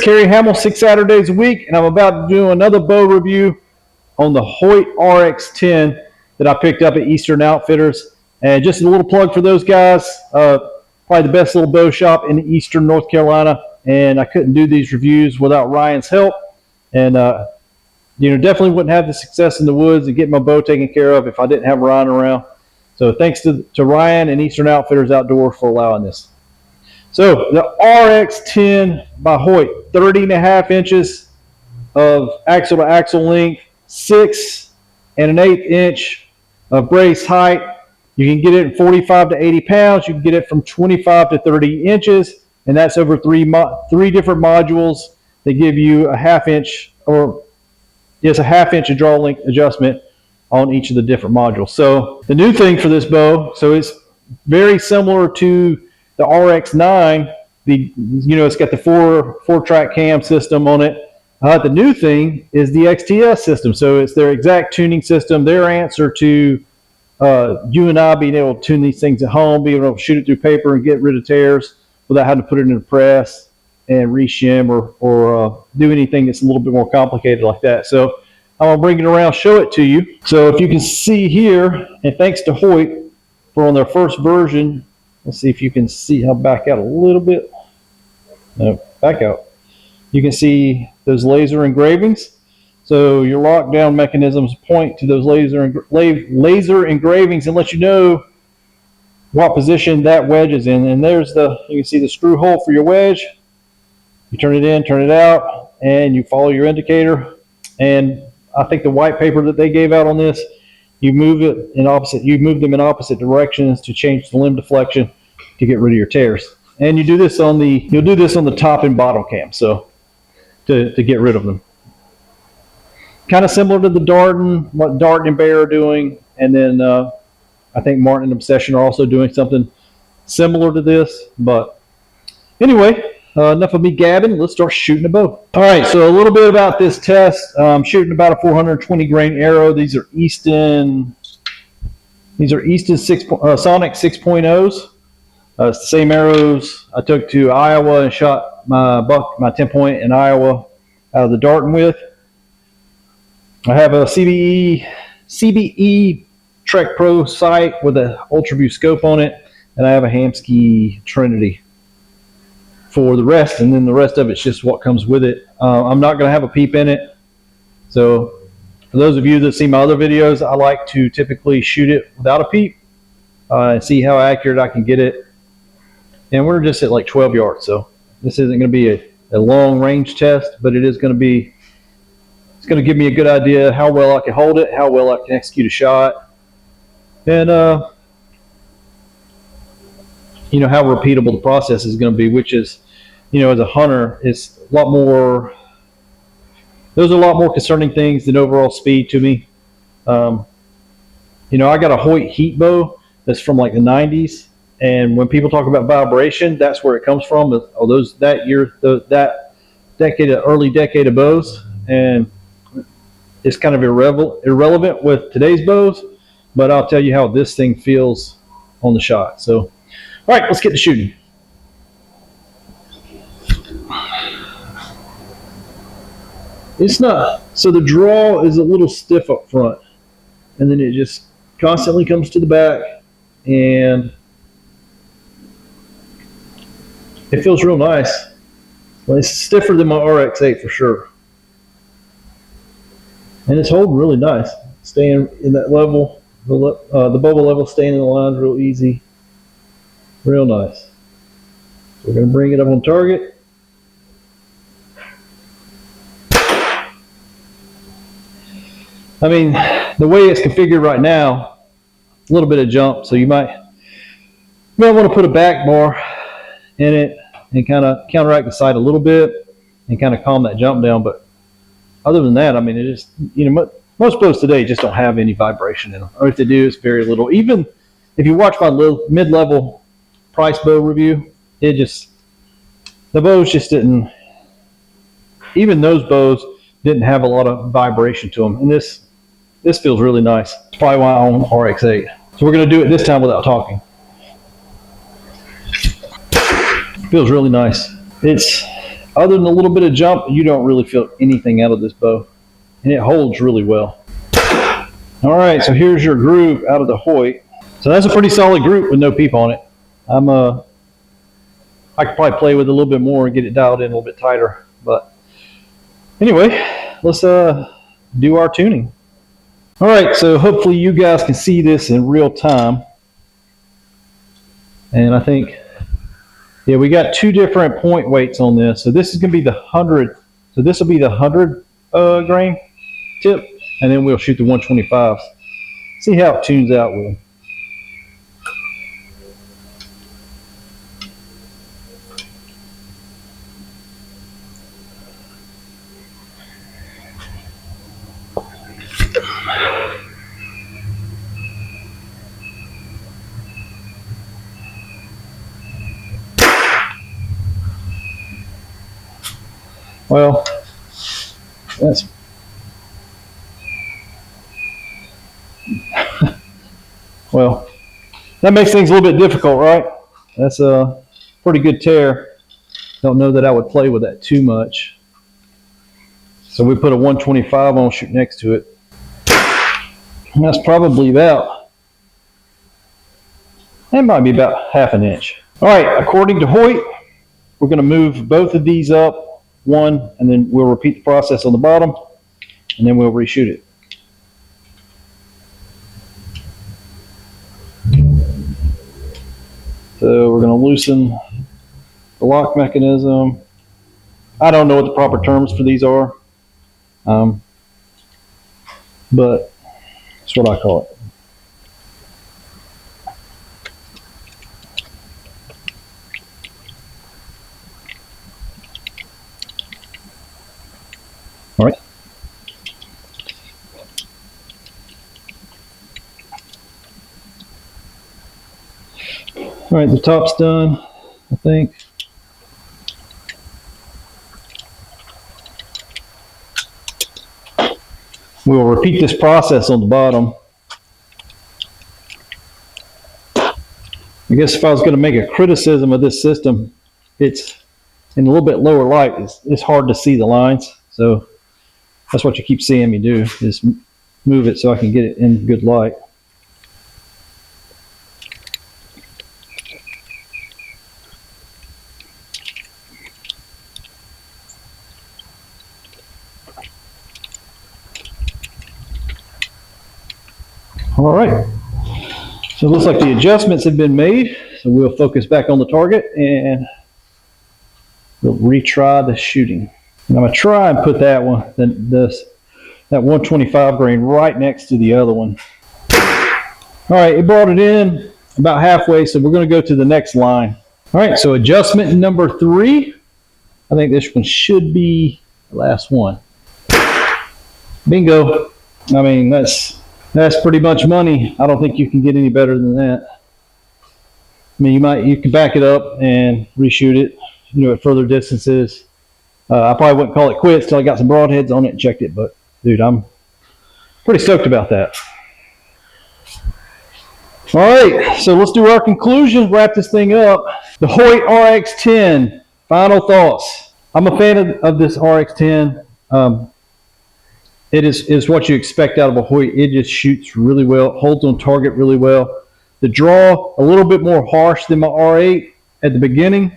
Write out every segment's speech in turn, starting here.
Kerry Hamill, 6 Saturdays a week, and I'm about to do another bow review on the Hoyt RX-10 that I picked up at Eastern Outfitters. And just a little plug for those guys, probably the best little bow shop in Eastern North Carolina, and I couldn't do these reviews without Ryan's help. And definitely wouldn't have the success in the woods and get my bow taken care of if I didn't have Ryan around. So thanks to Ryan and Eastern Outfitters Outdoor for allowing this. So the RX-10 by Hoyt, 30.5 inches of axle to axle length, 6 1/8 inch of brace height. You can get it in 45 to 80 pounds. You can get it from 25 to 30 inches, and that's over three different modules. They give you a half inch of draw length adjustment on each of the different modules. So the new thing for this bow, so it's very similar to the RX-9. It's got the four track cam system on it. The new thing is the XTS system. So it's their exact tuning system, their answer to you and I being able to tune these things at home, being able to shoot it through paper and get rid of tears without having to put it in a press and reshim or do anything that's a little bit more complicated like that. So I'm going to bring it around, show it to you. So if you can see here, and thanks to Hoyt for on their first version, let's see if you can see. I'll back out a little bit. No, back out. You can see those laser engravings. So your lockdown mechanisms point to those laser engravings and let you know what position that wedge is in. And you can see the screw hole for your wedge. You turn it in, turn it out, and you follow your indicator. And I think the white paper that they gave out on this, you move them in opposite directions to change the limb deflection to get rid of your tears. And you'll do this on the top and bottom cam, so to get rid of them. Kind of similar to the Darton, what Darton and Bear are doing, and then I think Martin and Obsession are also doing something similar to this. But anyway, enough of me gabbing. Let's start shooting a bow. All right, so a little bit about this test. I'm shooting about a 420 grain arrow. These are Easton Sonic 6.0s. It's the same arrows I took to Iowa and shot my 10 point in Iowa out of the Darton with. I have a CBE Trek Pro sight with an UltraView scope on it, and I have a Hamskea Trinity for the rest, and then the rest of it's just what comes with it. I'm not going to have a peep in it. So for those of you that see my other videos, I like to typically shoot it without a peep and see how accurate I can get it. And we're just at like 12 yards, so this isn't going to be a long range test, but it's going to give me a good idea how well I can hold it, how well I can execute a shot, and how repeatable the process is going to be, which is, as a hunter, it's a lot more. Those are a lot more concerning things than overall speed to me. I got a Hoyt heat bow that's from like the 90s, and when people talk about vibration, that's where it comes from. That early decade of bows, and it's kind of irrelevant with today's bows, but I'll tell you how this thing feels on the shot. So, all right, let's get to shooting. So the draw is a little stiff up front, and then it just constantly comes to the back, and it feels real nice. Well, it's stiffer than my RX-8 for sure. And it's holding really nice, staying in that level, the bubble level, staying in the lines real easy, real nice. So we're going to bring it up on target. I mean, the way it's configured right now, a little bit of jump, so you might want to put a back bar in it and kind of counteract the sight a little bit and kind of calm that jump down. But other than that, I mean, it is, most bows today just don't have any vibration in them. Or if they do, it's very little. Even if you watch my mid-level price bow review, the bows just didn't, even those bows didn't have a lot of vibration to them. And this feels really nice. It's probably why I own RX-8. So we're going to do it this time without talking. Feels really nice. Other than a little bit of jump, you don't really feel anything out of this bow, and it holds really well. All right, so here's your groove out of the Hoyt. So that's a pretty solid group with no peep on it. I could probably play with it a little bit more and get it dialed in a little bit tighter. But anyway, let's do our tuning. All right, so hopefully you guys can see this in real time. And I think, yeah, we got two different point weights on this. So this is going to be the 100. So this will be the 100 grain tip, and then we'll shoot the 125s. See how it tunes out with them. Well, that's well, that makes things a little bit difficult, right? That's a pretty good tear. Don't know that I would play with that too much. So we put a 125 on, shoot next to it. And that's probably about, that might be about half an inch. All right, according to Hoyt, we're going to move both of these up one, and then we'll repeat the process on the bottom, and then we'll reshoot it. So we're going to loosen the lock mechanism. I don't know what the proper terms for these are, but that's what I call it. All right. All right, the top's done, I think. We'll repeat this process on the bottom. I guess if I was going to make a criticism of this system, it's in a little bit lower light. It's hard to see the lines, so that's what you keep seeing me do, is move it so I can get it in good light. All right, so it looks like the adjustments have been made. So we'll focus back on the target and we'll retry the shooting. And I'm going to try and put that one, that 125 grain right next to the other one. All right, it brought it in about halfway, so we're going to go to the next line. All right, so adjustment number 3. I think this one should be the last one. Bingo. I mean, that's pretty much money. I don't think you can get any better than that. I mean, you can back it up and reshoot it, at further distances. I probably wouldn't call it quits till I got some broadheads on it and checked it, but dude, I'm pretty stoked about that. All right, so let's do our conclusions, wrap this thing up. The Hoyt RX-10, final thoughts. I'm a fan of this RX-10. It is what you expect out of a Hoyt. It just shoots really well, holds on target really well. The draw, a little bit more harsh than my R8 at the beginning,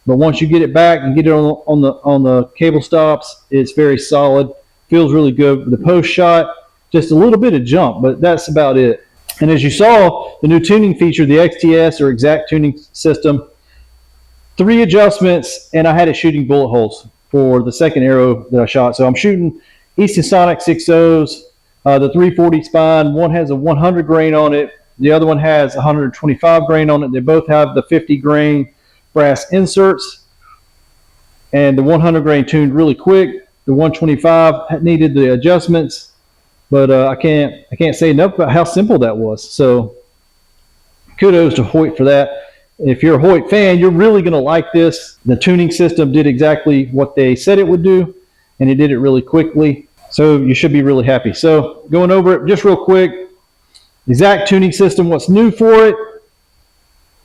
but once you get it back and get it on the cable stops, it's very solid. Feels really good. The post shot, just a little bit of jump, but that's about it. And as you saw, the new tuning feature, the XTS or Exact Tuning System, 3 adjustments, and I had it shooting bullet holes for the second arrow that I shot. So I'm shooting Easton Sonic 6.0s, the 340 spine. One has a 100 grain on it. The other one has 125 grain on it. They both have the 50 grain brass inserts, and the 100 grain tuned really quick. The 125 needed the adjustments, but I can't say enough about how simple that was. So kudos to Hoyt for that. If you're a Hoyt fan, you're really going to like this. The tuning system did exactly what they said it would do, and it did it really quickly. So you should be really happy. So going over it just real quick, Exact Tuning System, what's new for it?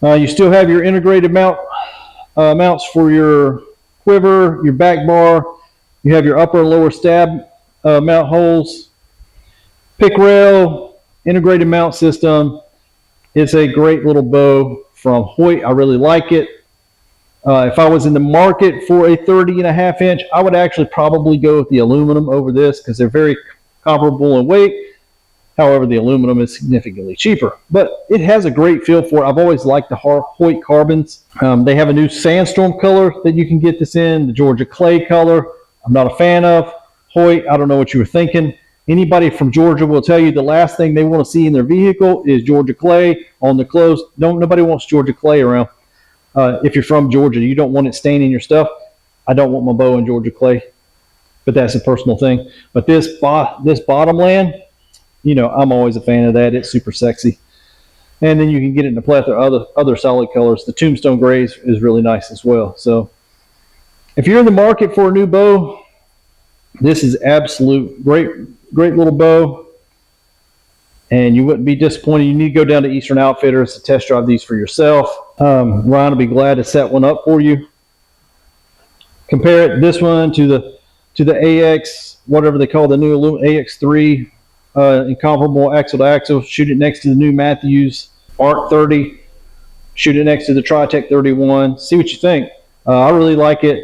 You still have your integrated mounts for your quiver, your back bar. You have your upper and lower stab mount holes, pick rail, integrated mount system. It's a great little bow from Hoyt. I really like it. If I was in the market for a 30.5 inch, I would actually probably go with the aluminum over this because they're very comparable in weight. However, the aluminum is significantly cheaper, but it has a great feel for it. I've always liked the Hoyt carbons. They have a new Sandstorm color that you can get this in, the Georgia clay color. I'm not a fan of Hoyt. I don't know what you were thinking. Anybody from Georgia will tell you the last thing they want to see in their vehicle is Georgia clay on the clothes. Nobody wants Georgia clay around. If you're from Georgia, you don't want it staining your stuff. I don't want my bow in Georgia clay, but that's a personal thing. But this bottomland, you know, I'm always a fan of that. It's super sexy. And then you can get it in a plethora of other solid colors. The Tombstone Gray is really nice as well. So if you're in the market for a new bow, this is absolute great little bow. And you wouldn't be disappointed. You need to go down to Eastern Outfitters to test drive these for yourself. Ryan will be glad to set one up for you. Compare this one to the AX, whatever they call the new AX3, incomparable axle to axle. Shoot it next to the new Matthews Arc 30. Shoot it next to the Tritech 31. See what you think. I really like it.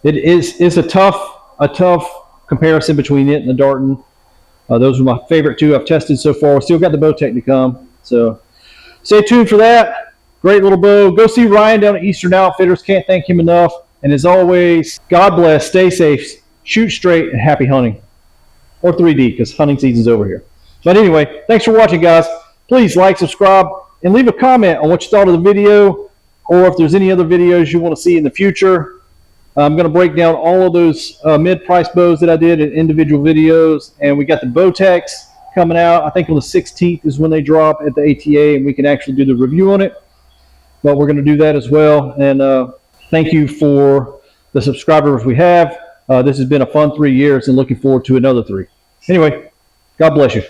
It's a tough comparison between it and the Darton. Those are my favorite two I've tested so far. Still got the Bowtech to come. So stay tuned for that. Great little bow. Go see Ryan down at Eastern Outfitters. Can't thank him enough. And as always, God bless, stay safe, shoot straight, and happy hunting. Or 3D, because hunting season's over here. But anyway, thanks for watching, guys. Please like, subscribe, and leave a comment on what you thought of the video, or if there's any other videos you want to see in the future. I'm going to break down all of those mid-price bows that I did in individual videos. And we got the Bowtechs coming out. I think on the 16th is when they drop at the ATA, and we can actually do the review on it. But we're going to do that as well. And thank you for the subscribers we have. This has been a fun 3 years, and looking forward to another 3. Anyway, God bless you.